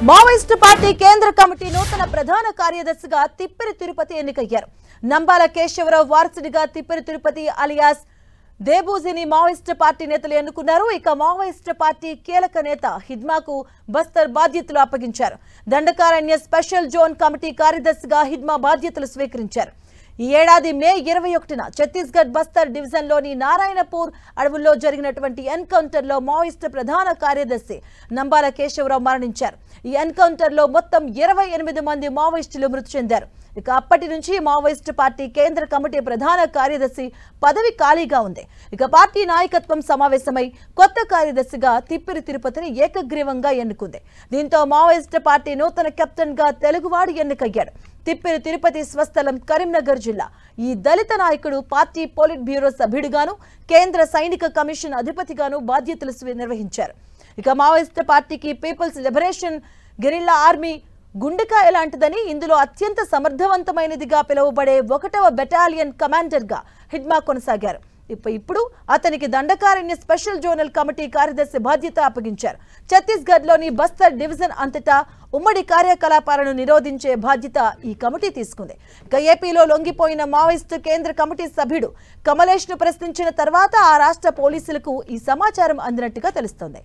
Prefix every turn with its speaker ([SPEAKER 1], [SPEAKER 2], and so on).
[SPEAKER 1] Maoist party కేంద్ర committee నూతన ప్రధాన కార్యదర్శిగా తిప్పిరి తిరుపతి ఎన్నికయ్యారు. నంబాల కేశవరావు వారసుడిగా తిప్పిరి తిరుపతి అలియాస్ దేబూజిని మావోయిస్టు పార్టీ నేతలు ఎన్నుకున్నారు. ఇక మావోయిస్టు పార్టీ కీలక నేత హిడ్మాకు బస్తర్ బాధ్యతలు అప్పగించారు. దండకారణ్య స్పెషల్ జోన్ కమిటీ కార్యదర్శిగా హిడ్మా బాధ్యతలు స్వీకరించారు. ఈ ఏడాది మే 21న ఛత్తీస్గఢ్ బస్తర్ డివిజన్లోని నారాయణపూర్ అడవుల్లో జరిగినటువంటి ఎన్కౌంటర్లో మావోయిస్టు ప్రధాన కార్యదర్శి నంబాల కేశవరావు మరణించారు. ఈ ఎన్కౌంటర్లో మొత్తం 28 మంది మావోయిస్టులు మృతి చెందారు. ఇక అప్పటి నుంచి మావోయిస్టు పార్టీ కేంద్ర కమిటీ ప్రధాన కార్యదర్శి పదవి ఖాళీగా ఉంది. ఇక పార్టీ నాయకత్వం సమావేశమై కొత్త కార్యదర్శిగా తిప్పిరి తిరుపతిని ఏకగ్రీవంగా ఎన్నుకుంది. దీంతో మావోయిస్టు పార్టీ నూతన కెప్టెన్ గా తెలుగువాడు ఎన్నికయ్యాడు. తిప్పిరి తిరుపతి స్వస్థలం కరీంనగర్ జిల్లా. ఈ దళిత నాయకుడు పార్టీ పోలిట్ బ్యూరో సభ్యుడిగాను, కేంద్ర సైనిక కమిషన్ అధిపతిగాను బాధ్యతలు నిర్వహించారు. ఇక మావోయిస్టు పార్టీకి పీపుల్స్ లిబరేషన్ గెరిల్లా ఆర్మీ గుండెకాయ లాంటిదని, ఇందులో అత్యంత సమర్థవంతమైనదిగా పిలువబడే 1వ బెటాలియన్ కమాండర్ గా హిడ్మా కొనసాగారు. ఇప్పుడు అతనికి దండకారణ్య స్పెషల్ జోనల్ కమిటీ కార్యదర్శి బాధ్యత అప్పగించారు. ఛత్తీస్గఢ్ లోని బస్తర్ డివిజన్ అంతటా ఉమ్మడి కార్యకలాపాలను నిరోధించే బాధ్యత ఈ కమిటీ తీసుకుంది. ఇక ఏపీలో లొంగిపోయిన మావోయిస్టు కేంద్ర కమిటీ సభ్యుడు కమలేష్ ను ప్రశ్నించిన తర్వాత ఆ రాష్ట్ర పోలీసులకు ఈ సమాచారం అందినట్టుగా తెలుస్తోంది.